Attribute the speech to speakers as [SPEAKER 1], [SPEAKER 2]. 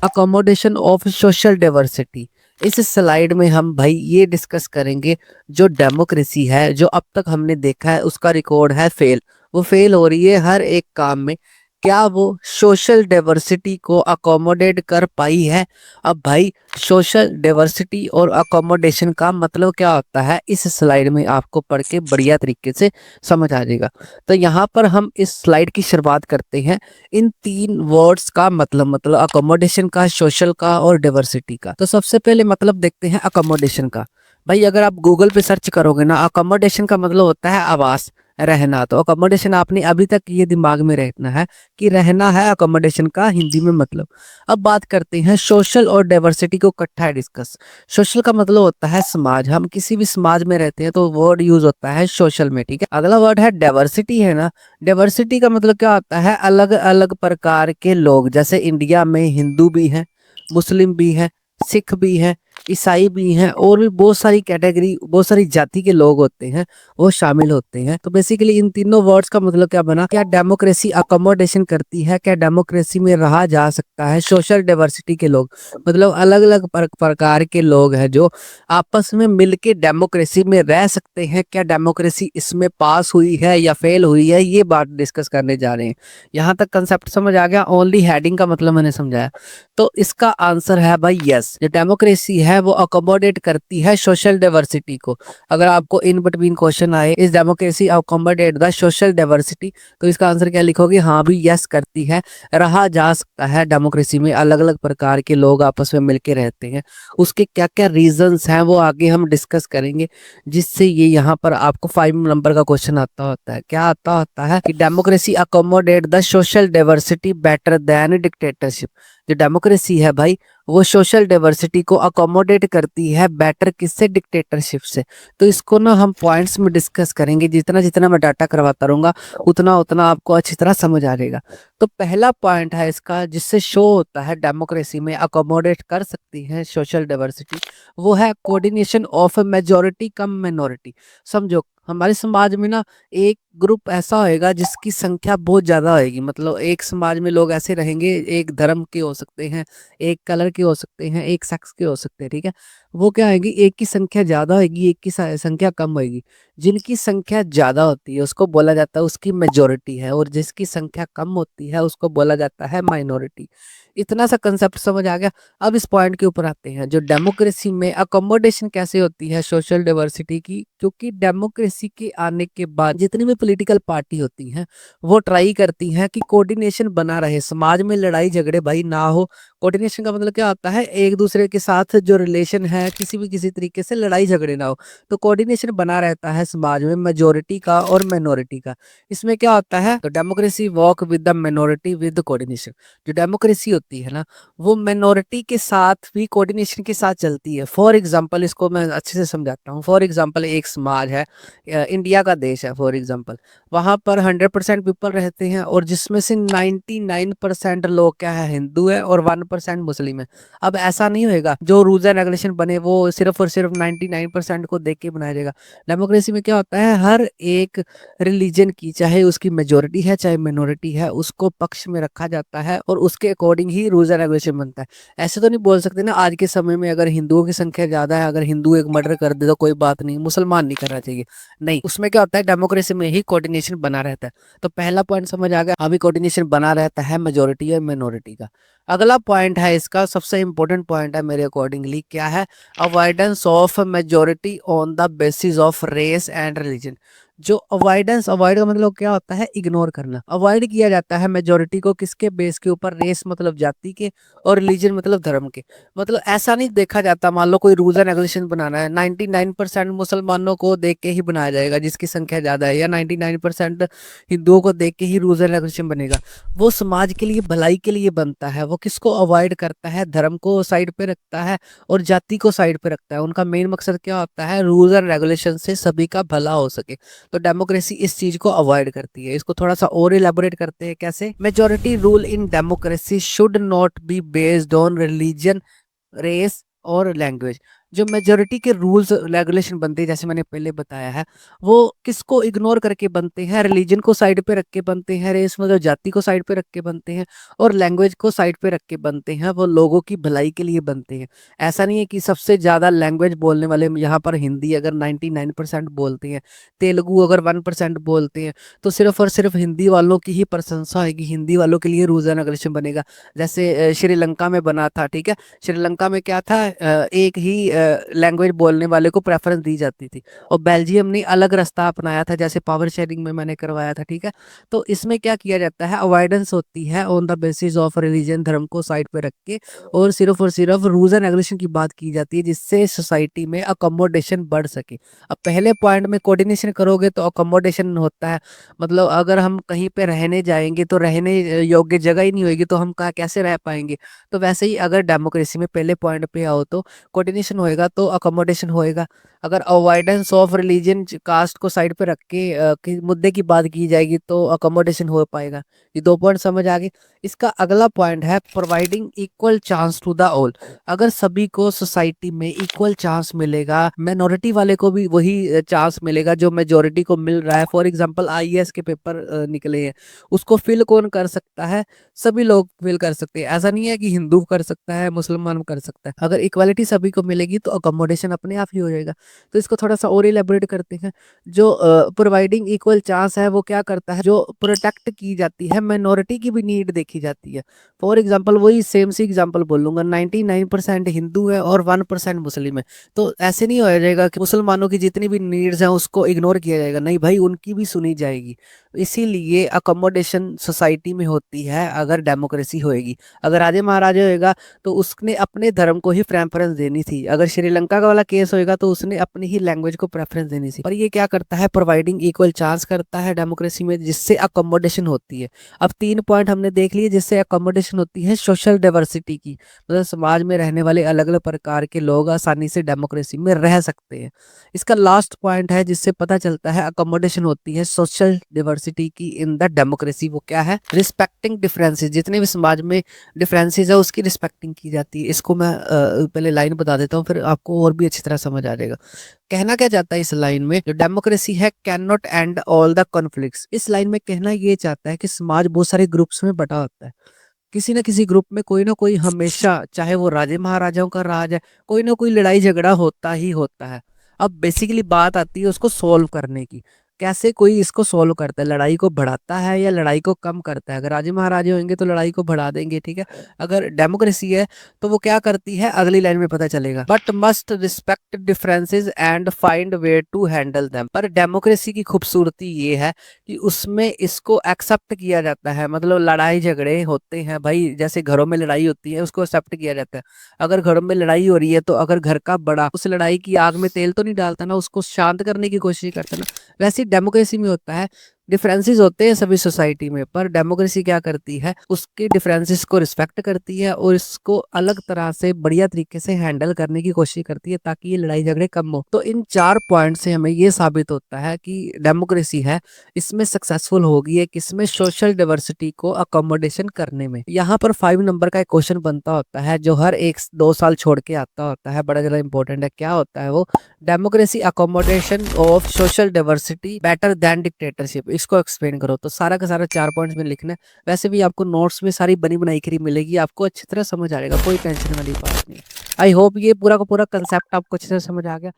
[SPEAKER 1] Accommodation of social diversity. इस slide में हम भाई ये डिस्कस करेंगे जो डेमोक्रेसी है, जो अब तक हमने देखा है उसका रिकॉर्ड है फेल। वो फेल हो रही है हर एक काम में। क्या वो सोशल डाइवर्सिटी को अकोमोडेट कर पाई है? अब भाई सोशल डाइवर्सिटी और अकोमोडेशन का मतलब क्या होता है इस स्लाइड में आपको पढ़ के बढ़िया तरीके से समझ आ जाएगा। तो यहाँ पर हम इस स्लाइड की शुरुआत करते हैं इन तीन वर्ड्स का मतलब अकोमोडेशन का, सोशल का और डाइवर्सिटी का। तो सबसे पहले मतलब देखते हैं अकोमोडेशन का। भाई अगर आप गूगल पे सर्च करोगे ना, अकोमोडेशन का मतलब होता है आवास, रहना। तो अकोमोडेशन आपने अभी तक ये दिमाग में रखना है कि रहना है अकोमोडेशन का हिंदी में मतलब। अब बात करते हैं सोशल और डाइवर्सिटी को इकट्ठा है डिस्कस। सोशल का मतलब होता है समाज, हम किसी भी समाज में रहते हैं तो वर्ड यूज होता है सोशल में, ठीक है। अगला वर्ड है डाइवर्सिटी, है ना। डाइवर्सिटी का मतलब क्या होता है? अलग अलग प्रकार के लोग। जैसे इंडिया में हिंदू भी हैं, मुस्लिम भी हैं, सिख भी हैं, ईसाई भी हैं, और भी बहुत सारी कैटेगरी, बहुत सारी जाति के लोग होते हैं, वो शामिल होते हैं। तो बेसिकली इन तीनों वर्ड्स का मतलब क्या बना? क्या डेमोक्रेसी अकोमोडेशन करती है? क्या डेमोक्रेसी में रहा जा सकता है सोशल डाइवर्सिटी के लोग? मतलब अलग अलग प्रकार के लोग हैं जो आपस में मिलके डेमोक्रेसी में रह सकते हैं। क्या डेमोक्रेसी इसमें पास हुई है या फेल हुई है, ये बात डिस्कस करने जा रहे हैं। यहाँ तक कंसेप्ट समझ आ गया? ओनली हेडिंग का मतलब मैंने समझाया। तो इसका आंसर है भाई यस। जो डेमोक्रेसी है वो अकोमोडेट करती है सोशल डाइवर्सिटी को। अगर आपको इन बिटवीन क्वेश्चन आए इस democracy accommodate the social diversity, तो इसका आंसर क्या लिखोगे? हाँ भी यस करती है। रहा जा सकता है डेमोक्रेसी में, अलग अलग प्रकार के लोग आपस में मिलके रहते हैं। उसके क्या क्या रीजंस हैं वो आगे हम डिस्कस करेंगे, जिससे ये यहाँ पर आपको 5 नंबर का क्वेश्चन आता होता है। क्या आता होता है कि democracy accommodate the social diversity better than dictatorship. जो डेमोक्रेसी है भाई वो सोशल डाइवर्सिटी को अकोमोडेट करती है बेटर किससे? डिक्टेटरशिप से। तो इसको ना हम पॉइंट्स में डिस्कस करेंगे। जितना जितना मैं डाटा करवाता रहूंगा उतना उतना आपको अच्छी तरह समझ आ जाएगा। तो पहला पॉइंट है इसका जिससे शो होता है डेमोक्रेसी में अकोमोडेट कर सकती है सोशल डाइवर्सिटी, वो है coordination of majority come minority. समझो हमारे समाज में ना एक ग्रुप ऐसा होएगा जिसकी संख्या बहुत ज्यादा होएगी। मतलब एक समाज में लोग ऐसे रहेंगे, एक धर्म के हो सकते हैं, एक कलर के हो सकते हैं, एक सेक्स के हो सकते हैं, ठीक है। वो क्या होगी? एक की संख्या ज्यादा होगी, एक की संख्या कम होगी। जिनकी संख्या ज्यादा होती है उसको बोला जाता है उसकी मेजोरिटी है, और जिसकी संख्या कम होती है उसको बोला जाता है माइनॉरिटी। इतना सा कंसेप्ट समझ आ गया। अब इस पॉइंट के ऊपर आते हैं, जो डेमोक्रेसी में अकोमोडेशन कैसे होती है सोशल डाइवर्सिटी की। क्योंकि डेमोक्रेसी के आने के बाद जितनी भी पॉलिटिकल पार्टी होती हैं वो ट्राई करती हैं कि कोऑर्डिनेशन बना रहे, समाज में लड़ाई झगड़े भाई ना हो। कोऑर्डिनेशन का मतलब क्या होता है? एक दूसरे के साथ जो रिलेशन है किसी भी किसी तरीके से लड़ाई झगड़े ना हो। तो कोऑर्डिनेशन बना रहता है समाज में मेजोरिटी का और माइनॉरिटी का। इसमें क्या होता है? तो democracy walk with the minority with coordination. जो डेमोक्रेसी होती है ना वो माइनॉरिटी के साथ भी कोऑर्डिनेशन के साथ चलती है। फॉर एग्जांपल इसको मैं अच्छे से समझाता हूँ। फॉर एग्जांपल एक समाज है, इंडिया का देश है फॉर एग्जांपल। वहां पर 100% पीपल रहते हैं और जिसमें से 99% लोग क्या है? हिंदू है और 1% मुस्लिम है। अब ऐसा नहीं होएगा जो रूल्स एंड रेगुलेशन बने वो सिर्फ और सिर्फ 99% को देख के बनाया जाएगा। डेमोक्रेसी में क्या होता है? हर एक रिलीजन की, चाहे उसकी मेजोरिटी है चाहे मिनोरिटी है, उसको पक्ष में रखा जाता है और उसके according he rules and regulation बनता है। ऐसे तो नहीं बोल सकते ना आज के समय में अगर हिंदुओं की संख्या ज्यादा है, अगर हिंदू एक मर्डर कर दे तो कोई बात नहीं, मुसलमान नहीं करना चाहिए। नहीं, उसमें क्या होता है? डेमोक्रेसी में ही कोऑर्डिनेशन बना रहता है। तो पहला पॉइंट समझ आ गया, अभी कोऑर्डिनेशन बना रहता है मेजोरिटी और मिनोरिटी का। अगला पॉइंट है इसका सबसे इंपॉर्टेंट पॉइंट है मेरे अकॉर्डिंगली, क्या है? Avoidance of majority on the basis of race and religion. जो अवॉइडेंस, अवॉइड का मतलब क्या होता है? इग्नोर करना। अवॉइड किया जाता है मेजोरिटी को किसके बेस के ऊपर? रेस मतलब जाति के, और रिलीजन मतलब धर्म के। मतलब ऐसा नहीं देखा जाता, मान लो कोई रूल्स एंड रेगुलेशन बनाना है, 99% मुसलमानों को देख के ही बनाया जाएगा जिसकी संख्या ज्यादा है, या 99% हिंदुओं को देख के ही रूल्स एंड रेगुलेशन बनेगा। वो समाज के लिए, भलाई के लिए बनता है। वो किसको अवॉइड करता है? धर्म को साइड पे रखता है और जाति को साइड पे रखता है। उनका मेन मकसद क्या होता है? रूल्स एंड रेगुलेशन से सभी का भला हो सके। तो डेमोक्रेसी इस चीज को अवॉइड करती है। इसको थोड़ा सा और इलेबोरेट करते हैं कैसे? Majority rule in democracy should not be based on religion, race और लैंग्वेज। जो मेजोरिटी के रूल्स रेगुलेशन बनते हैं, जैसे मैंने पहले बताया है, वो किसको इग्नोर करके बनते हैं? रिलीजन को साइड पे रख के बनते हैं, रेस मतलब जाति को साइड पे रख के बनते हैं, और लैंग्वेज को साइड पे रख के बनते हैं। वो लोगों की भलाई के लिए बनते हैं। ऐसा नहीं है कि सबसे ज्यादा लैंग्वेज बोलने वाले यहाँ पर हिंदी अगर 99% बोलते हैं, तेलुगु अगर 1% बोलते हैं, तो सिर्फ और सिर्फ हिंदी वालों की ही प्रशंसा होगी, हिंदी वालों के लिए रूल्स एंड रेगुलेशन बनेगा। जैसे श्रीलंका में बना था, ठीक है। श्रीलंका में क्या था, एक ही लैंग्वेज बोलने वाले को प्रेफरेंस दी जाती थी। और बेल्जियम ने अलग रास्ता अपनाया था, जैसे पावर शेयरिंग में मैंने करवाया था, ठीक है। तो इसमें क्या किया जाता है, अवॉइडेंस होती है on the basis of religion, धर्म को साइड पे रख के, और सिर्फ रूल्स एंड रेगुलेशन की बात की जाती है, जिससे सोसाइटी में अकोमोडेशन बढ़ सके। अब पहले पॉइंट में कोऑर्डिनेशन करोगे तो अकोमोडेशन होता है। मतलब अगर हम कहीं पे रहने जाएंगे तो रहने योग्य जगह ही नहीं होगी, तो हम कहाँ कैसे रह पाएंगे? तो वैसे ही अगर डेमोक्रेसी में पहले पॉइंट पे आओ तो कोऑर्डिनेशन होएगा तो अकोमोडेशन होएगा। अगर अवॉइडेंस ऑफ रिलीजन, कास्ट को साइड पे रख के मुद्दे की बात की जाएगी तो अकोमोडेशन हो पाएगा। ये दो पॉइंट समझ आ गए। इसका अगला पॉइंट है providing equal chance to the all. अगर सभी को सोसाइटी में इक्वल चांस मिलेगा, माइनॉरिटी वाले को भी वही चांस मिलेगा जो मेजोरिटी को मिल रहा है। फॉर एग्जांपल आईएएस के पेपर निकले हैं, उसको फिल कौन कर सकता है? सभी लोग फिल कर सकते हैं। ऐसा नहीं है कि हिंदू कर सकता है, मुसलमान कर सकता है। अगर इक्वालिटी सभी को मिलेगी तो अकोमोडेशन अपने आप ही हो जाएगा। तो इसको थोड़ा सा और इलेबोरेट करते हैं। जो प्रोवाइडिंग इक्वल चांस है वो क्या करता है, जो प्रोटेक्ट की जाती है माइनॉरिटी की भी नीड देखी जाती है। फॉर एग्जाम्पल वही सेम सी एग्जाम्पल बोलूंगा, 99% हिंदू है और 1% मुस्लिम है, तो ऐसे नहीं हो जाएगा कि मुसलमानों की जितनी भी नीड्स हैं उसको इग्नोर किया जाएगा। नहीं भाई, उनकी भी सुनी जाएगी। इसीलिए अकोमोडेशन सोसाइटी में होती है अगर डेमोक्रेसी होएगी। अगर राजे महाराजे होएगा तो उसने अपने धर्म को ही प्रेफरेंस देनी थी। अगर श्रीलंका का वाला केस होएगा तो उसने अपनी ही लैंग्वेज को प्रेफरेंस देनी थी। पर ये क्या करता है, प्रोवाइडिंग इक्वल चांस करता है डेमोक्रेसी में, जिससे अकोमोडेशन होती है। अब 3 पॉइंट हमने देख लिए जिससे अकोमोडेशन होती है सोशल डाइवर्सिटी की, मतलब समाज में रहने वाले अलग अलग प्रकार के लोग आसानी से डेमोक्रेसी में रह सकते हैं। इसका लास्ट पॉइंट है जिससे पता चलता है अकोमोडेशन होती है सोशल डाइवर्सिटी की इन द डेमोक्रेसी। वो क्या है, रिस्पेक्टिंग डिफरेंसेस। जितने भी समाज में डिफरेंसेस है उसकी रिस्पेक्टिंग की जाती है। इसको मैं पहले लाइन बता देता हूँ, फिर आपको और भी अच्छी तरह समझ आ जाएगा। कहना क्या चाहता है इस लाइन में, जो डेमोक्रेसी है can not and all the conflicts. इस लाइन में कहना ये चाहता है कि समाज बहुत सारे ग्रुप्स में बटा होता है। किसी ना किसी ग्रुप में कोई ना कोई हमेशा, चाहे वो राजे महाराजाओं का राज है, कोई ना कोई लड़ाई झगड़ा होता ही होता है। अब बेसिकली बात आती है उसको सोल्व करने की। कैसे कोई इसको सोल्व करता है, लड़ाई को बढ़ाता है या लड़ाई को कम करता है? अगर राजे महाराजे होंगे तो लड़ाई को बढ़ा देंगे, ठीक है। अगर डेमोक्रेसी है तो वो क्या करती है, अगली लाइन में पता चलेगा, but must respect differences and find way to handle them. पर डेमोक्रेसी की खूबसूरती ये है कि उसमें इसको एक्सेप्ट किया जाता है। मतलब लड़ाई झगड़े होते हैं भाई, जैसे घरों में लड़ाई होती है उसको एक्सेप्ट किया जाता है। अगर घरों में लड़ाई हो रही है तो अगर घर का बड़ा उस लड़ाई की आग में तेल तो नहीं डालता ना, उसको शांत करने की कोशिश करता ना। वैसे ही डेमोक्रेसी में होता है। डिफरेंसेस होते हैं सभी सोसाइटी में, पर डेमोक्रेसी क्या करती है, उसके डिफरेंसेस को रिस्पेक्ट करती है और इसको अलग तरह से बढ़िया तरीके से हैंडल करने की कोशिश करती है ताकि ये लड़ाई झगड़े कम हो। तो इन 4 पॉइंट से हमें ये साबित होता है कि डेमोक्रेसी है इसमें सक्सेसफुल होगी है किसमें, सोशल डाइवर्सिटी को अकोमोडेशन करने में। यहाँ पर 5 नंबर का एक क्वेश्चन बनता होता है जो हर 1-2 साल छोड़ के आता होता है, बड़ा ज्यादा इंपॉर्टेंट है। क्या होता है वो, democracy accommodation of social diversity better than dictatorship. इसको एक्सप्लेन करो। तो सारा का सारा 4 पॉइंट्स में लिखना है। वैसे भी आपको नोट्स में सारी बनी बनाई करी मिलेगी, आपको अच्छी तरह समझ आ जाएगा, कोई टेंशन वाली बात नहीं। आई होप ये पूरा का पूरा कंसेप्ट आपको अच्छी तरह समझ आ गया।